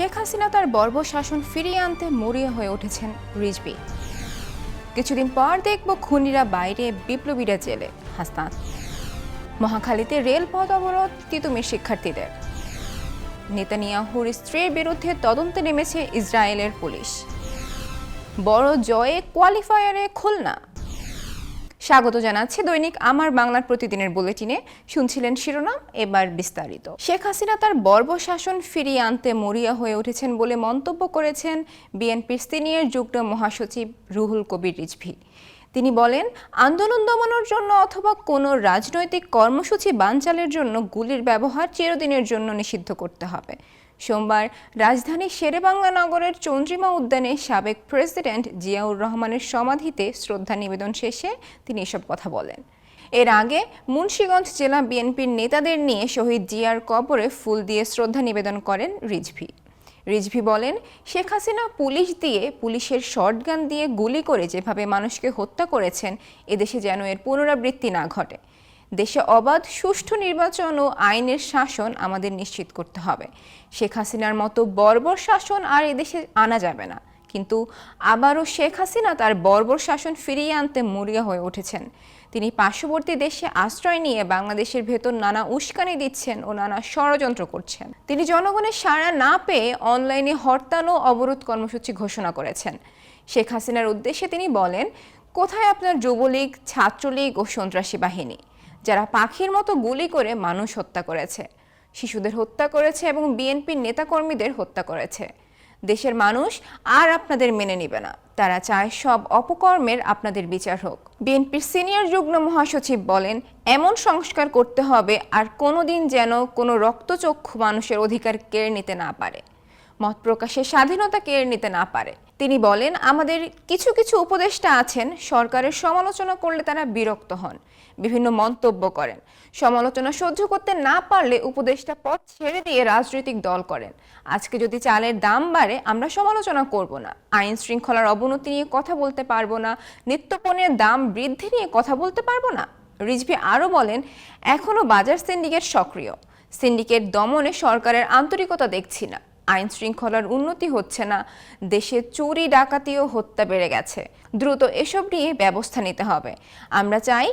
শেখ হাসিনা তার বর্বর শাসন ফিরিয়ে আনতে মরিয়া হয়ে উঠেছেন রিজভী। কিছুদিন পর দেখব খুনিরা বাইরে, বিপ্লবীরা জেলে। হাসনাত। মহাখালীতে রেলপথ অবরোধ, তিতুমির শিক্ষার্থীদের। নেতানিয়াহুর স্ত্রীর বিরুদ্ধে তদন্তে নেমেছে ইসরায়েলের পুলিশ। বড় জয়ে কোয়ালিফায়ারে খুলনা। স্বাগত জানাচ্ছি দৈনিক আমার বাংলার প্রতিদিনের বুলেটিনে। শুনছিলেন শিরোনাম, এবার বিস্তারিত। শেখ হাসিনা তার বর্বর শাসন ফিরিয়ে আনতে মরিয়া হয়ে উঠেছেন বলে মন্তব্য করেছেন বিএনপির সিনিয়র যুগ্ম মহাসচিব রুহুল কবির রিজভী। তিনি বলেন, আন্দোলন দমানোর জন্য অথবা কোনো রাজনৈতিক কর্মসূচি বানচালের জন্য গুলির ব্যবহার চিরদিনের জন্য নিষিদ্ধ করতে হবে। সোমবার রাজধানীর শেরেবাংলা নগরের চন্দ্রিমা উদ্যানে সাবেক প্রেসিডেন্ট জিয়াউর রহমানের সমাধিতে শ্রদ্ধা নিবেদন শেষে তিনি এসব কথা বলেন। এর আগে মুন্সিগঞ্জ জেলা বিএনপির নেতাদের নিয়ে শহীদ জিয়ার কবরে ফুল দিয়ে শ্রদ্ধা নিবেদন করেন রিজভী বলেন, শেখ হাসিনা পুলিশের শর্টগান দিয়ে গুলি করে যেভাবে মানুষকে হত্যা করেছেন, এদেশে যেন এর পুনরাবৃত্তি না ঘটে। দেশে অবাধ সুষ্ঠু নির্বাচন ও আইনের শাসন আমাদের নিশ্চিত করতে হবে। শেখ হাসিনার মতো বর্বর শাসন আর এদেশে আনা যাবে না। কিন্তু আবারও শেখ হাসিনা তার বর্বর শাসন ফিরিয়ে আনতে মরিয়া হয়ে উঠেছেন। তিনি পার্শ্ববর্তী দেশে আশ্রয় নিয়ে বাংলাদেশের ভেতর নানা উস্কানি দিচ্ছেন ও নানা ষড়যন্ত্র করছেন। তিনি জনগণের সাড়া না পেয়ে অনলাইনে হরতাল ও অবরোধ কর্মসূচি ঘোষণা করেছেন। শেখ হাসিনার উদ্দেশ্যে তিনি বলেন, কোথায় আপনার যুবলীগ, ছাত্রলীগ ও সন্ত্রাসী বাহিনী, যারা পাখির মতো গুলি করে মানুষ হত্যা করেছে, শিশুদের হত্যা করেছে এবং বিএনপির নেতাকর্মীদের হত্যা করেছে? দেশের মানুষ আর আপনাদের মেনে নেবে না। তারা চায় সব অপকর্মের আপনাদের বিচার হোক। বিএনপির সিনিয়র যুগ্ম মহাসচিব বলেন, এমন সংস্কার করতে হবে আর কোনোদিন যেন কোনো রক্তচক্ষু মানুষের অধিকার কেড়ে নিতে না পারে, মত প্রকাশের স্বাধীনতা কেড়ে নিতে না পারে। তিনি বলেন, আমাদের কিছু কিছু উপদেষ্টা আছেন, সরকারের সমালোচনা করলে তারা বিরক্ত হন, বিভিন্ন মন্তব্য করেন। সমালোচনা সহ্য করতে না পারলে উপদেষ্টা পদ ছেড়ে দিয়ে রাজনৈতিক দল করেন। আজকে যদি চালের দাম বাড়ে, আমরা সমালোচনা করব না, আইন শৃঙ্খলার অবনতি নিয়ে কথা বলতে পারবো না, নিত্যপণ্যের দাম বৃদ্ধি নিয়ে কথা বলতে পারবো না। রিজভী আরও বলেন, এখনও বাজার সিন্ডিকেট সক্রিয়। সিন্ডিকেট দমনে সরকারের আন্তরিকতা দেখছি না। আইন শৃঙ্খলার উন্নতি হচ্ছে না। দেশে চুরি, ডাকাতি ও হত্যা বেড়ে গেছে। দ্রুত এসব নিয়ে ব্যবস্থা নিতে হবে। আমরা চাই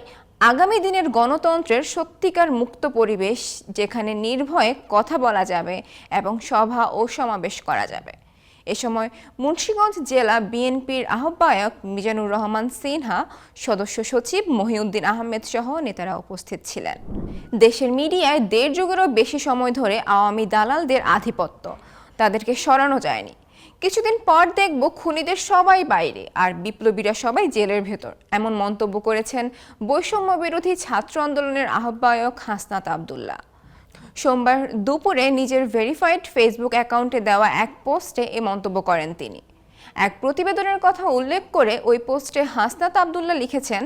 আগামী দিনের গণতন্ত্রের সত্যিকার মুক্ত পরিবেশ, যেখানে নির্ভয়ে কথা বলা যাবে এবং সভা ও সমাবেশ করা যাবে। এ সময় মুন্সিগঞ্জ জেলা বিএনপির আহ্বায়ক মিজানুর রহমান সিনহা, সদস্য সচিব মহিউদ্দিন আহমেদ সহ নেতারা উপস্থিত ছিলেন। দেশের মিডিয়ায় 1.5 যুগেরও বেশি সময় ধরে আওয়ামী দালালদের আধিপত্য, তাদেরকে সরানো যায়নি। কিছুদিন পর দেখব খুনিদের সবাই বাইরে আর বিপ্লবীরা সবাই জেলের ভেতর, এমন মন্তব্য করেছেন বৈষম্য বিরোধী ছাত্র আন্দোলনের আহ্বায়ক হাসনাত আবদুল্লাহ। সোমবার দুপুরে নিজের ভেরিফাইড ফেসবুক অ্যাকাউন্টে দেওয়া এক পোস্টে এ মন্তব্য করেন তিনি। এক প্রতিবেদনের কথা উল্লেখ করে ওই পোস্টে হাসনাত আবদুল্লাহ লিখেছেন,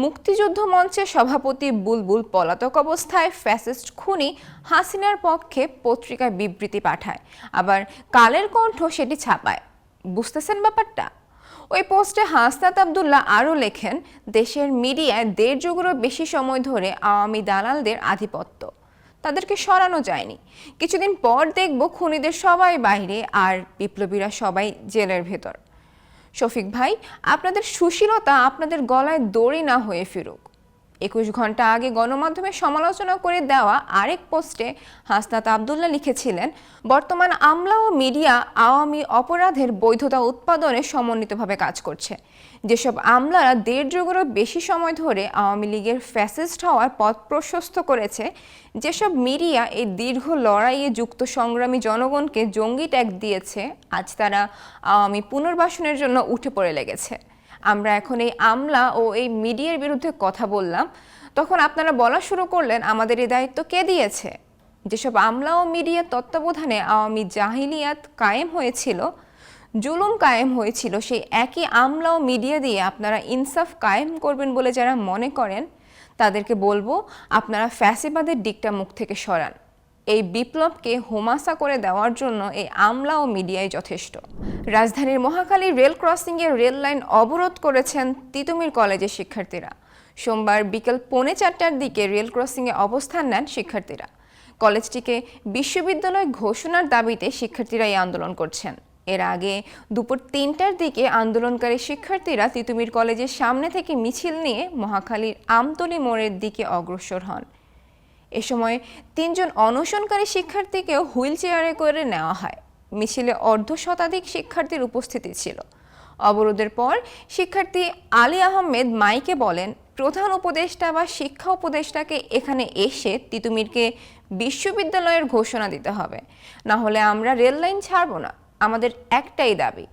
মুক্তিযুদ্ধ মঞ্চের সভাপতি বুলবুল পলাতক অবস্থায় ফ্যাসিস্ট খুনি হাসিনার পক্ষে পত্রিকায় বিবৃতি পাঠায়, আবার কালের কণ্ঠ সেটি ছাপায়। বুঝতেছেন ব্যাপারটা? ওই পোস্টে হাসনাত আবদুল্লাহ আরও লেখেন, দেশের মিডিয়ায় 1.5 যুগেরও বেশি সময় ধরে আওয়ামী দালালদের আধিপত্য, তাদেরকে সরানো যায়নি। কিছুদিন পর দেখব খুনিদের সবাই বাইরে আর বিপ্লবীরা সবাই জেলের ভেতর। শফিক ভাই, আপনাদের সুশীলতা আপনাদের গলায় দড়ি না হয়ে ফিরুক। 21 ঘন্টা আগে গণমাধ্যমে সমালোচনা করে দেওয়া আরেক পোস্টে হাসনাত আবদুল্লাহ লিখেছিলেন, বর্তমান আমলা ও মিডিয়া আওয়ামী অপরাধের বৈধতা উৎপাদনে সমন্বিতভাবে কাজ করছে। যেসব আমলারা 1.5 যুগেরও বেশি সময় ধরে আওয়ামী লীগের ফ্যাসিস্ট হওয়ার পথ প্রশস্ত করেছে, যেসব মিডিয়া এই দীর্ঘ লড়াইয়ে যুক্ত সংগ্রামী জনগণকে জঙ্গি ট্যাগ দিয়েছে, আজ তারা আওয়ামী পুনর্বাসনের জন্য উঠে পড়ে লেগেছে। আমরা এখন এই আমলা ও এই মিডিয়ার বিরুদ্ধে কথা বললাম, তখন আপনারা বলা শুরু করলেন, আমাদের এই দায়িত্ব কে দিয়েছে? যেসব আমলা ও মিডিয়ার তত্ত্বাবধানে আওয়ামী জাহিলিয়াত কায়েম হয়েছিল, জুলুম কায়েম হয়েছিল, সেই একই আমলা ও মিডিয়া দিয়ে আপনারা ইনসাফ কায়েম করবেন বলে যারা মনে করেন, তাদেরকে বলবো, আপনারা ফ্যাসিবাদের দিকটা মুখ থেকে সরান। এই বিপ্লবকে হোমাসা করে দেওয়ার জন্য এই আমলা ও মিডিয়াই যথেষ্ট। রাজধানীর মহাখালী রেল ক্রসিংয়ে রেল লাইন অবরোধ করেছেন তিতুমির কলেজের শিক্ষার্থীরা। সোমবার বিকেল 3:45টার দিকে রেল ক্রসিংয়ে অবস্থান নেন শিক্ষার্থীরা। কলেজটিকে বিশ্ববিদ্যালয় ঘোষণার দাবিতে শিক্ষার্থীরা এই আন্দোলন করছেন। এর আগে দুপুর ৩টার দিকে আন্দোলনকারী শিক্ষার্থীরা তিতুমীর কলেজের সামনে থেকে মিছিল নিয়ে মহাখালীর আমতলী মোড়ের দিকে অগ্রসর হন। এ সময় ৩ জন অনশনকারী শিক্ষার্থীকেও হুইল চেয়ারে করে নেওয়া হয়। মিছিলে অর্ধশতাধিক শিক্ষার্থীর উপস্থিতি ছিল। অবরোধের পর শিক্ষার্থী আলী আহমেদ মাইকে বলেন, প্রধান উপদেষ্টা বা শিক্ষা উপদেষ্টাকে এখানে এসে তিতুমীরকে বিশ্ববিদ্যালয়ের ঘোষণা দিতে হবে, না হলে আমরা রেল লাইন ছাড়ব না। আমাদের একটাই দাবি।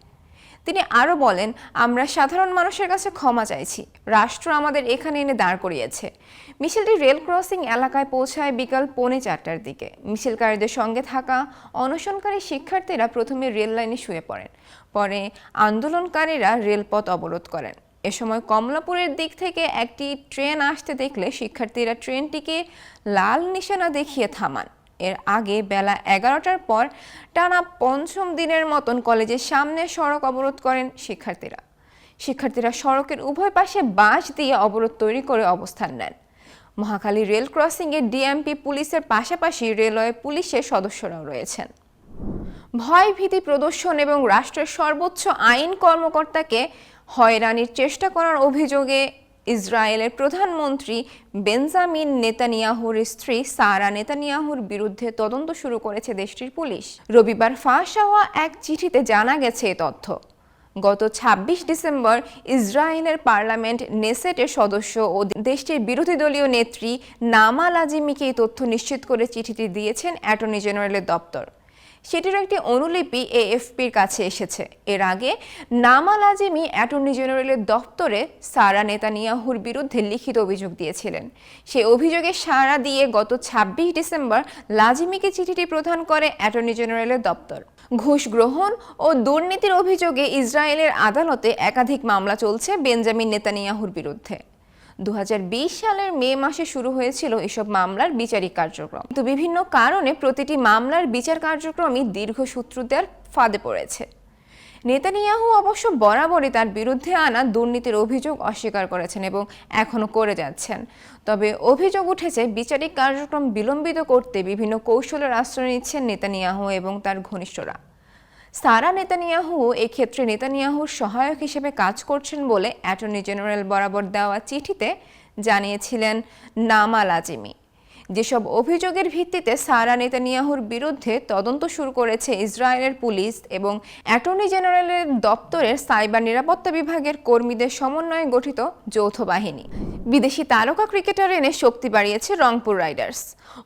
তিনি আরও বলেন, আমরা সাধারণ মানুষের কাছে ক্ষমা চাইছি, রাষ্ট্র আমাদের এখানে এনে দাঁড় করিয়েছে। মিছিলটি রেল ক্রসিং এলাকায় পৌঁছায় বিকাল 3:45টার দিকে। মিছিলকারীদের সঙ্গে থাকা অনশনকারী শিক্ষার্থীরা প্রথমে রেল লাইনে শুয়ে পড়েন, পরে আন্দোলনকারীরা রেলপথ অবরোধ করেন। এ সময় কমলাপুরের দিক থেকে একটি ট্রেন আসতে দেখলে শিক্ষার্থীরা ট্রেনটিকে লাল নিশানা দেখিয়ে থামান। এর আগে বেলা 11টার পর টানা 5ম দিনের মতন কলেজের সামনে সড়ক অবরোধ করেন শিক্ষার্থীরা সড়কের উভয় পাশে বাঁশ দিয়ে অবরোধ তৈরি করে অবস্থান নেন। মহাখালী রেল ক্রসিংয়ে ডিএমপি পুলিশের পাশাপাশি রেলওয়ে পুলিশের সদস্যরাও রয়েছেন। ভয়ভীতি প্রদর্শন এবং রাষ্ট্রের সর্বোচ্চ আইন কর্মকর্তাকে হয়রানির চেষ্টা করার অভিযোগে ইসরায়েলের প্রধানমন্ত্রী বেঞ্জামিন নেতানিয়াহুর স্ত্রী সারা নেতানিয়াহুর বিরুদ্ধে তদন্ত শুরু করেছে দেশটির পুলিশ। রবিবার ফাঁস হওয়া এক চিঠিতে জানা গেছে এ তথ্য। গত 26 ডিসেম্বর ইসরায়েলের পার্লামেন্ট নেসেটের সদস্য ও দেশটির বিরোধী দলীয় নেত্রী নামা লাজিমিকে এই তথ্য নিশ্চিত করে চিঠিটি দিয়েছেন অ্যাটর্নি জেনারেলের দপ্তর। সেটির একটি অনুলিপি এএফপির কাছে এসেছে। এর আগে নামা লাজিমি অ্যাটর্নি জেনারেলের দপ্তরে সারা নেতানিয়াহুর বিরুদ্ধে লিখিত অভিযোগ দিয়েছিলেন। সেই অভিযোগে সাড়া দিয়ে গত 26 ডিসেম্বর লাজিমিকে চিঠিটি প্রদান করে অ্যাটর্নি জেনারেলের দপ্তর। ঘুষ গ্রহণ ও দুর্নীতির অভিযোগে ইসরায়েলের আদালতে একাধিক মামলা চলছে বেঞ্জামিন নেতানিয়াহুর বিরুদ্ধে। 2020 সালের মে মাসে শুরু হয়েছিল এসব মামলার বিচারিক কার্যক্রম, কিন্তু বিভিন্ন কারণে প্রতিটি মামলার বিচার কার্যক্রমই দীর্ঘসূত্রতার ফাঁদে পড়েছে। নেতানিয়াহু অবশ্য বরাবরই তার বিরুদ্ধে আনা দুর্নীতির অভিযোগ অস্বীকার করেছেন এবং এখনো করে যাচ্ছেন। তবে অভিযোগ উঠেছে বিচারিক কার্যক্রম বিলম্বিত করতে বিভিন্ন কৌশলের আশ্রয় নিচ্ছেন নেতানিয়াহু এবং তার ঘনিষ্ঠরা। সারা নেতানিয়াহু এক্ষেত্রে নেতানিয়াহুর সহায়ক হিসেবে কাজ করছেন বলে অ্যাটর্নি জেনারেল বরাবর দেওয়া চিঠিতে জানিয়েছিলেন নামা লাজিমি। যেসব অভিযোগের ভিত্তিতে সারা নেতানিয়াহুর বিরুদ্ধে তদন্ত শুরু করেছে ইসরায়েলের পুলিশ এবং অ্যাটর্নি জেনারেলের দপ্তরের সাইবার নিরাপত্তা বিভাগের কর্মীদের সমন্বয়ে গঠিত যৌথ বাহিনী। বিদেশি তারকা ক্রিকেটার এনে শক্তি বাড়িয়েছে রংপুর রাইডার্স।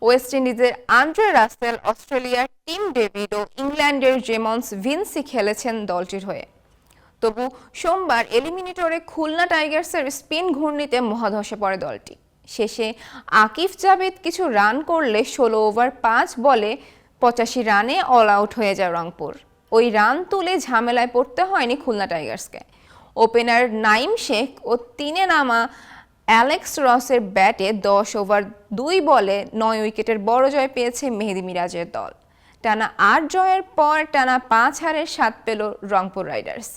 ওয়েস্ট ইন্ডিজের আন্দ্রে রাসেল, অস্ট্রেলিয়ার টিম ডেভিড ও ইংল্যান্ডের জেমন্স ভিন্সি খেলেছেন দলটির হয়ে। তবু সোমবার এলিমিনেটরে খুলনা টাইগার্সের স্পিন ঘূর্ণিতে মহাধসে পড়ে দলটি। শেষে আকিফ জাভেদ কিছু রান করলে 16 ওভার 5 বলে 85 রানে অল আউট হয়ে যায় রংপুর। ওই রান তুলে ঝামেলায় পড়তে হয়নি খুলনা টাইগার্সকে। ওপেনার নাইম শেখ ও 3-এ নামা অ্যালেক্স রসের ব্যাটে 10 ওভার 2 বলে 9 উইকেটের বড় জয় পেয়েছে মেহেদী মিরাজের দল। টানা 8 জয়ের পর টানা 5 হারের স্বাদ পেল রংপুর রাইডার্স।